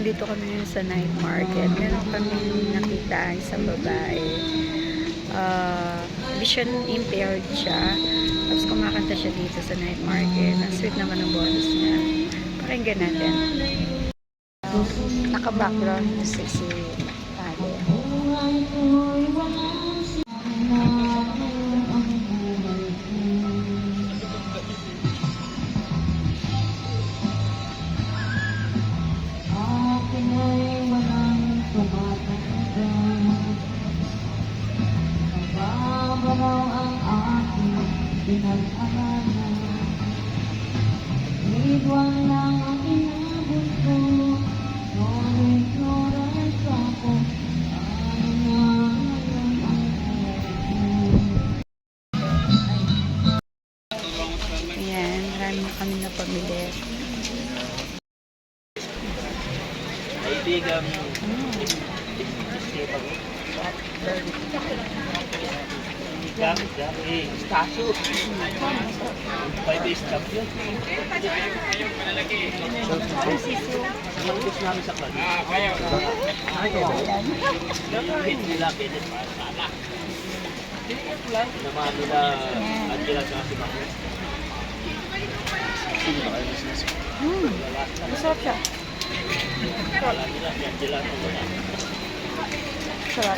nandito kami ngayon sa night market. Meron kami nakita isang babae. Vision impaired siya. Tapos kumakanta siya dito sa night market. Ang sweet naman ang bonus niya. Pakinggan natin. Naka-background music si Tade. Idwang lang ang inabot ko, ngunit ignorance ako. Ayan, marami na kami na pamili. Kaibigan Staso 5 days stop yun. Samanggos namin sa kanya. Hindi lang pwede sana. Naman nila at kila sa si Mako. Masarap siya. Wala nila si Angela. Sarap.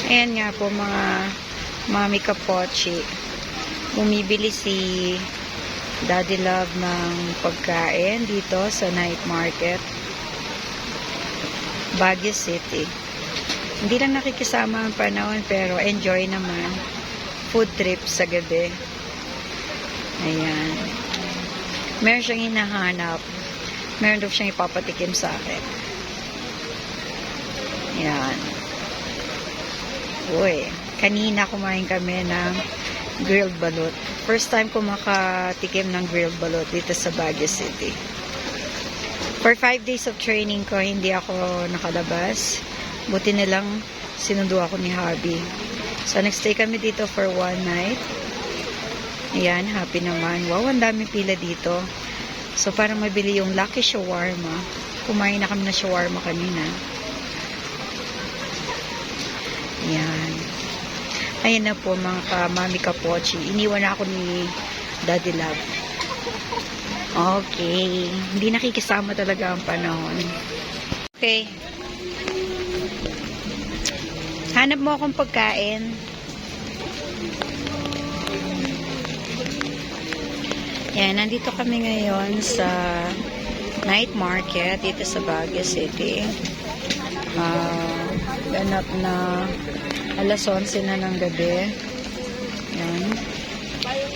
Ayan nga po mga mami kapochi. Bumibili si Daddy Love ng pagkain dito sa night market. Baguio City. Hindi lang nakikisama ang panahon pero enjoy naman. Food trip sa gabi. Ayan. Meron siyang hinahanap. Meron daw siyang ipapatikim sa akin. Ayan. Uy, kanina kumain kami ng grilled balut. First time ko makatikim ng grilled balut dito sa Baguio City. For 5 days of training ko, hindi ako nakalabas. Buti na lang sinundo ako ni Harvey. So, nagstay kami dito for 1 night. Ayan, happy naman. Wow, ang daming pila dito. So, para mabili yung Lucky Shawarma. Kumain na kami ng shawarma kanina. Ayan. Ayan na po mga ka-mami kapochi. Iniwan na ako ni Daddy Love. Okay. Hindi nakikisama talaga ang panahon. Okay. Hanap mo akong pagkain. Yan, nandito kami ngayon sa night market dito sa Baguio City. Ganap na alas 11 na ng gabi. Yan.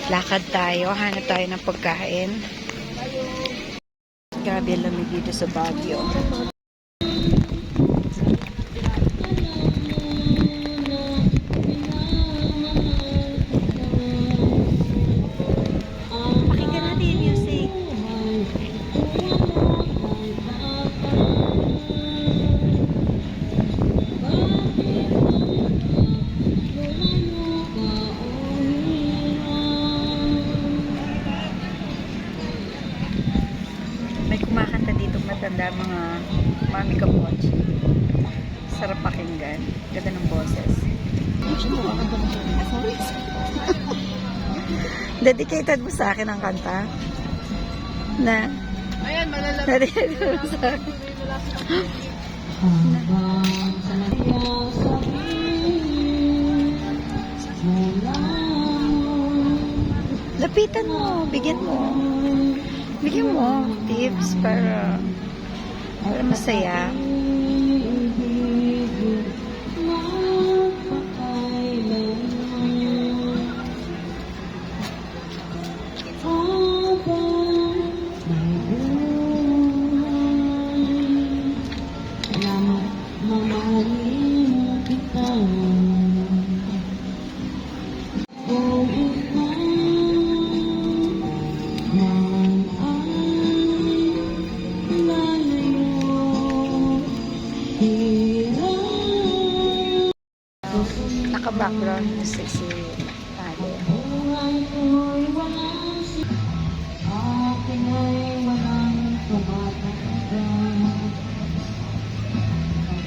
Lakad tayo, hanap tayo ng pagkain. Grabe lamig dito sa Baguio. Pakinggan natin yung music. matatanda, mga mami kapochi. Sarap pakinggan. Ganda ng boses. Dedicated mo sa akin ang kanta? Na? Ayan, malalabas. Dedicated mo sa akin? Habang sa iyong sabihin, mula Lapitan mo, bigyan mo. Bigyan mo tips para masaya. Mamahalin kita. Kung ikaw man ay lalayo, hirap Naka-background music si Tade. buhay ko'y walang akin ay walang tumatanda.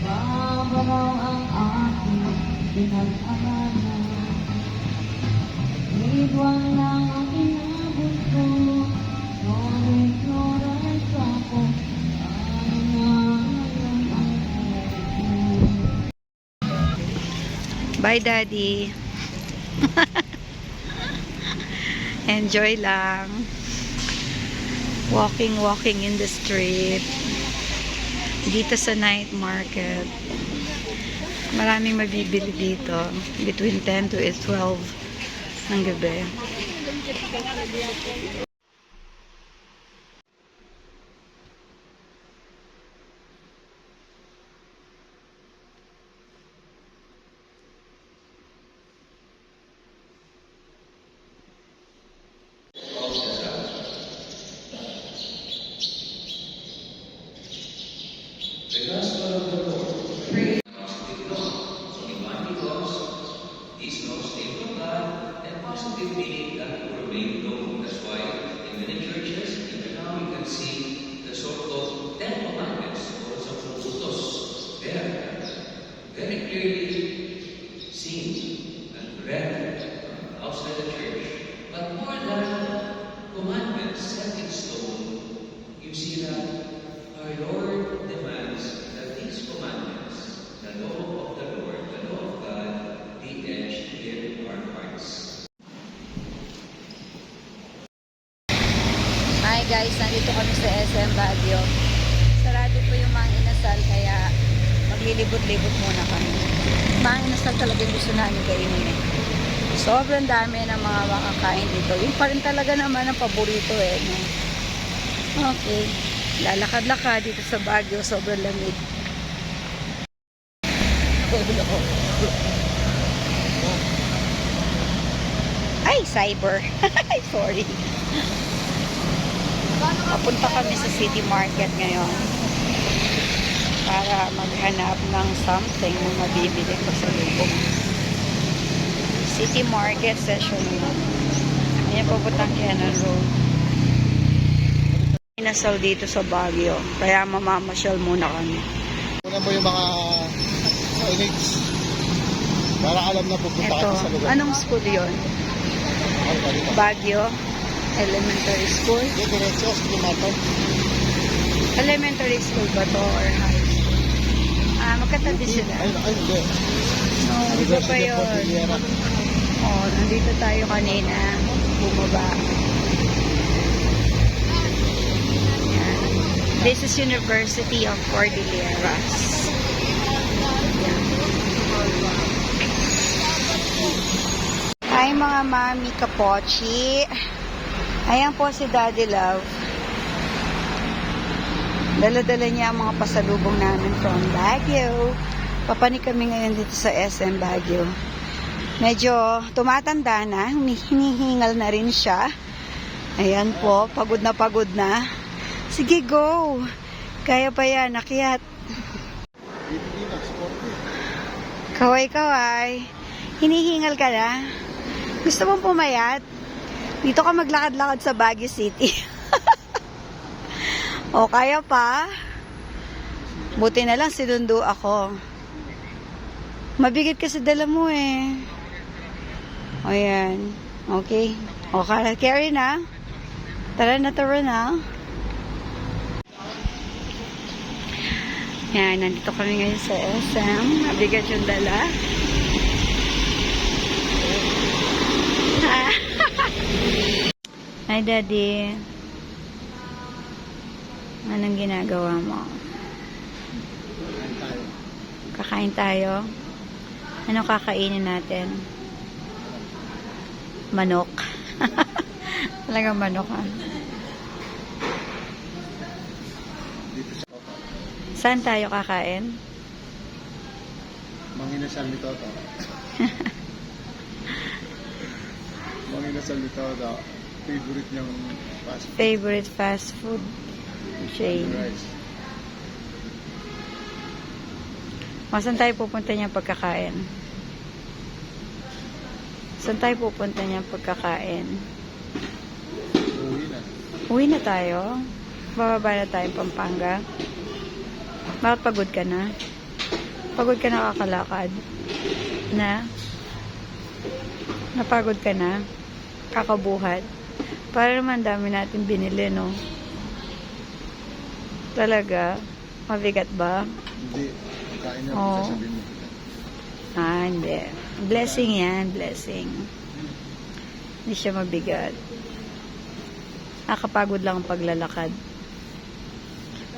Nababaraw ang aking pinag-aralan. Lidwang lang ang inabot ko. Flores ako. Ano na ngayon ang ako? Bye, Daddy. Enjoy lang. Walking in the street. Dito sa night market. Maraming mabibili dito. Between 10 to 12 ng gabi. These laws came from God and positive meaning that were made known. That's why in many churches, even now we can see the sort of Ten Commandments or some utos there, very clearly seen and read outside the church. But more than commandments set in stone, you see that our Lord demands that these commandments, the law of the Lord, the law of God, be etched in our hearts. Hi guys, nandito kami sa SM Baguio. Sarado po yung mga inasal kaya maglilibot-libot muna kami. Mga inasal talaga gusto namin kainin eh. Sobrang dami ng mga makakain dito. Yung pa rin talaga naman ang paborito eh. No? Okay. Lalakad-lakad dito sa Baguio. Sobrang lamig. Ay, cyber. Sorry. Papunta kami sa City Market ngayon para maghanap ng something na mabibili ko sa lubong. City Market session na. Ayan, papuntang Cannon Road. Inasal dito sa Baguio, kaya mamamasyal muna kami. Una mo yung mga signage para alam na pupunta Ito, ka sa lugar. anong school yun? Ano ba dito? Baguio Elementary School? Yung diretso, sige mato. Elementary school ba to or high school? Ah, magkatabi sila. Ay, hindi. No, iba pa yun. Oh, nandito tayo kanina. Bumaba. Yan. This is University of Cordilleras. Yan. Hi mga mami kapochi. Ayan po si Daddy Love. Dala-dala niya ang mga pasalubong namin from Baguio. Papanik kami ngayon dito sa SM Baguio. Medyo tumatanda na, hinihingal na rin siya. Ayan po, pagod na. Sige, go! Kaya pa yan, akyat. Kaway-kaway. Hinihingal ka na? Gusto mong pumayat? Dito ka maglakad-lakad sa Baguio City. O, kaya pa? Buti na lang sinundo ako. Mabigat kasi dala mo eh. O yan. Okay. O, carry na. Tara na. Yan, nandito kami ngayon sa SM. Mabigat yung dala. Hi, Daddy. Anong ginagawa mo? Kakain tayo. Ano kakainin natin? Manok. Talagang manok, ha? Saan tayo kakain? Manginasal ni Toto. Manginasal ni Toto. Favorite niyang fast food. Favorite fast food chain. Rice. Saan tayo pupunta niya pagkakain? Saan tayo pupunta niya pagkakain? Uwi na. Uwi na tayo. Bababa na tayo Pampanga. Bakit pagod ka na? Pagod ka na kakalakad? Na? Napagod ka na? Kakabuhat? Para naman dami natin binili, no? Talaga? Mabigat ba? Hindi. Kain na Oo. sasabihin mo. Hindi. Blessing yan, blessing. Hindi siya mabigat. Nakapagod lang ang paglalakad.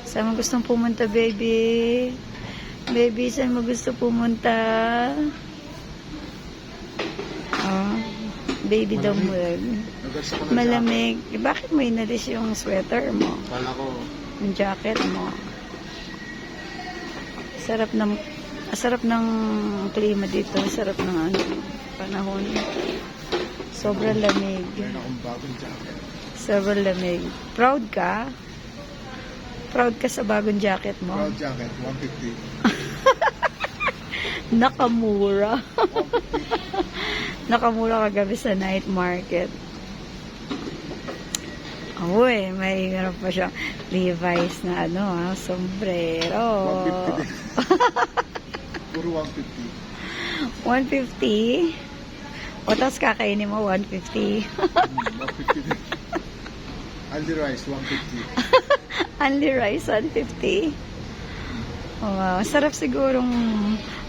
Saan mo gustong pumunta, baby? Baby, saan mo gusto pumunta? Oh, baby daw mo. Nag-asa ko na Malamig. Eh, bakit mo inalis yung sweater mo? Kala ko, Yung jacket mo? Sarap ng klima dito. Sarap ng panahon. Sobrang lamig. meron akong bagong jacket. Sobrang lamig. Proud ka? Proud ka sa bagong jacket mo? Proud jacket, 150. Nakamura. Nakamura kagabi sa night market. Uy, may meron pa siyang Levi's na sombrero. 150 din. Puro 150. 150? O, tapos kakainin mo 150. 150 din. Aldi rice, 150. Only rice, 150. Wow, sarap sigurong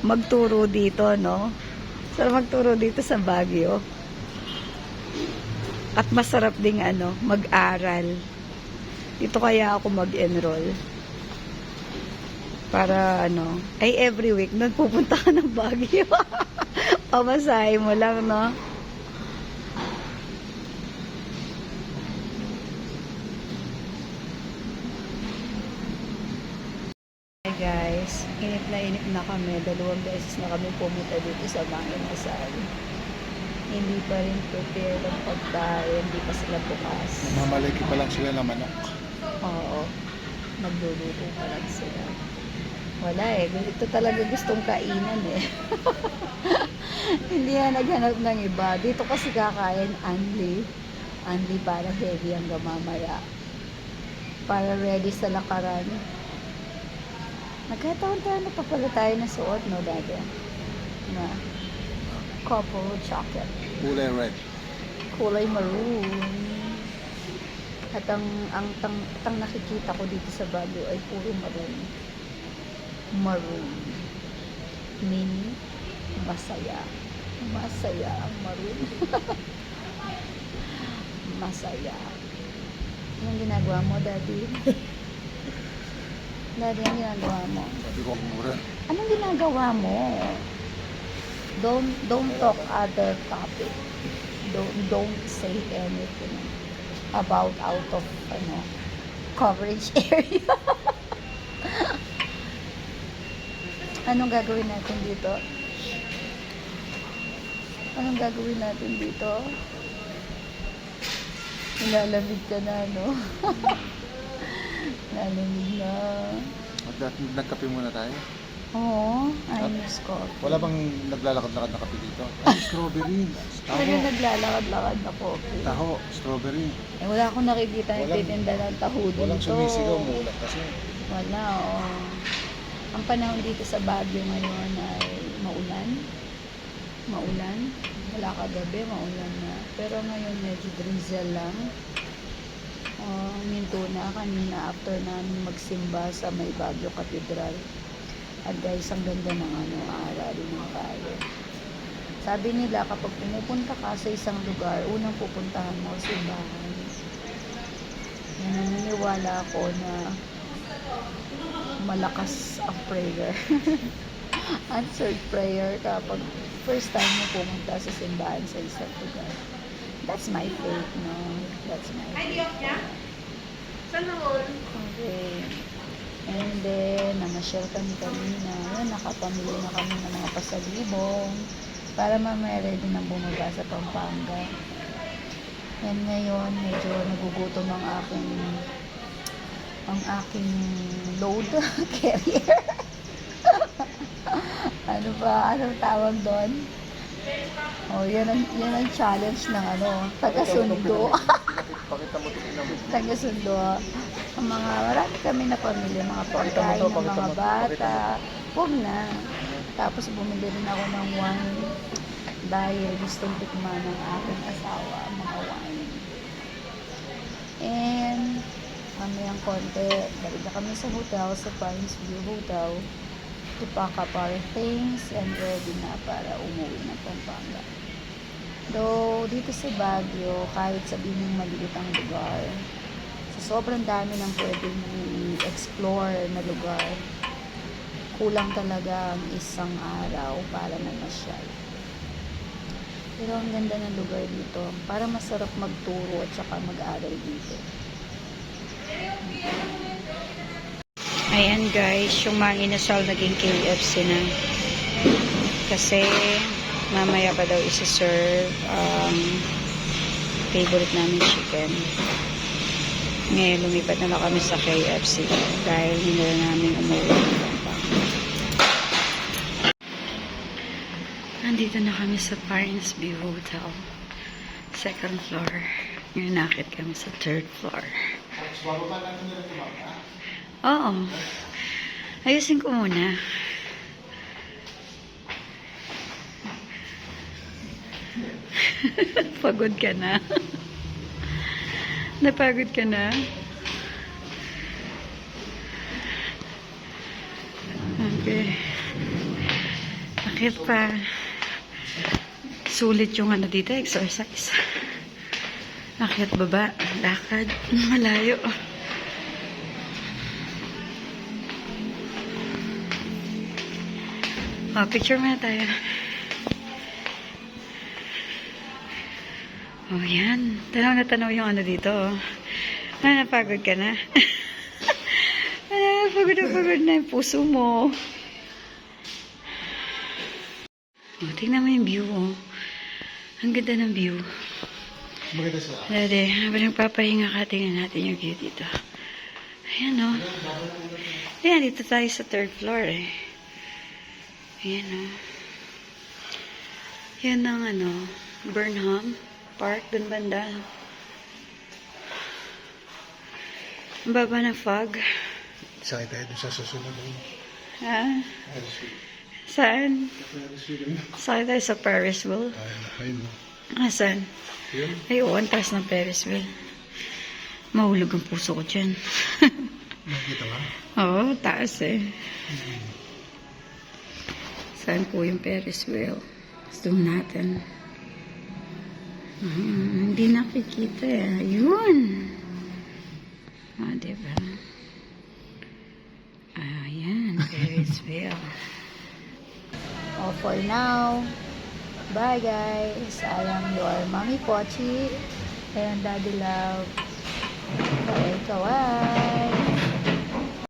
magturo dito, no? Sarap magturo dito sa Baguio. At masarap ding mag-aral. Dito kaya ako mag-enroll. Para every week nun pupunta ka ng Baguio. Pamasahe mo lang, no? Hi guys, inip na kami. 2 beses na kami pumunta dito sa Manginasal. Hindi pa rin prepared ang pagkain. Hindi pa sila bukas. Mamalaki pa lang sila ng manok. Oo. Nagluluto pa lang sila. Wala eh. Ito talaga gustong kainan eh. Hindi na naghanap ng iba. Dito kasi kakain Anli. Anli para heavy ang mamaya. Para ready sa lakaran. Nagkataon-taon na pa pala tayo na suot, no, Daddy? Na couple jacket. Kulay red. Kulay maroon. At ang nakikita ko dito sa Baguio ay puro maroon. Maroon. Meaning, masaya. Masaya ang maroon. Masaya. Anong ginagawa mo, Daddy? Daddy, anong ginagawa mo? Sabi ko, mura. Anong ginagawa mo? Don't talk other topic. Don't say anything about out of coverage area. Anong gagawin natin dito? Anong gagawin natin dito? Nilalamig ka na, no? Lalamig na. Nagkape muna tayo. Oo, I miss coffee. Wala bang naglalakad-lakad na kape dito? Ay, strawberry. Talaga Taho. naglalakad-lakad na coffee. Taho, strawberry. Eh, wala akong nakikita yung Walang- titinda ng taho dito. Walang sumisigaw mo ulan kasi. Wala, oh. Ang panahon dito sa Baguio ngayon ay maulan. Maulan. Wala kagabi, maulan na. Pero ngayon medyo drizzle lang. Minto na kanina after namin magsimba sa may Baguio Cathedral. At guys, ang ganda ng araw ng kayo. Sabi nila kapag pumupunta ka sa isang lugar, unang pupuntahan mo simbahan. Yan, naniniwala ako na malakas ang prayer. Answered prayer kapag first time mo pumunta sa simbahan sa isang lugar. That's my faith, no? That's my faith. Okay. And then, namasyal kami kanina. Yan, nakapamili na kami ng mga pasalibong para mamaya ready nang bumaba sa Pampanga. And ngayon, medyo nagugutom ang aking load carrier. Ano ba? Anong tawag doon? Oh, yan ang challenge ng taga-sundo. Pakita mo ito. Taga-sundo. Ang marami kami na pamilya, mga pagkain ng mga bata. Huwag na. Tapos bumili rin ako ng wine dahil gustong tikman ng aking asawa, mga wine. And mamayang konti, balik na kami sa hotel, sa Pines View Hotel, to pack up our things and ready na para umuwi ng Pampanga. Though, dito sa Baguio, kahit sabihin ng maliit ang lugar, sa sobrang dami ng pwedeng explore na lugar, kulang talaga ang isang araw para mamasyal. Pero ang ganda ng lugar dito, para masarap magturo at saka mag-aral dito. Ayan guys, yung mga inasal naging KFC na. Kasi mamaya pa daw isa-serve ang favorite namin chicken. Ngayon lumipat na lang kami sa KFC dahil hindi na namin umuwi. Nandito na kami sa Pines View Hotel. Second floor. Ngayon nakit kami sa third floor. Bababa namin nila tumama. Oo. Ayusin ko muna. Pagod ka na. Napagod ka na. Okay. Bakit pa? Sulit yung dito, exercise. Akyat baba, lakad, malayo. Picture muna tayo. Oh, yan. Tanaw na tanaw yung dito. Napagod ka na. Pagod na yung puso mo. Oh, tingnan mo yung view, oh. Ang ganda ng view. Maganda siya. Dede, habang nagpapahinga ka, tingnan natin yung view dito. Ayan, oh. Ayan, dito tayo sa third floor, eh. Ayan, oh. Yan ang, Burnham Park, dun banda. Ang baba ng fog. Sakay tayo dun sa susunod. Ha? Saan? Sakay tayo sa Ferris wheel. Ayun. Saan? Yun. Ay, oo, ang taas ng Ferris wheel. Mahulog ang puso ko dyan. Nakita ka? Oo, taas eh. Saan po yung Ferris wheel? Zoom natin. Hindi nakikita eh. Ayun. Diba? Ayan, Ferris wheel. For now, bye guys. I am your Mommy Pochi and Daddy Love. Kawai kawai.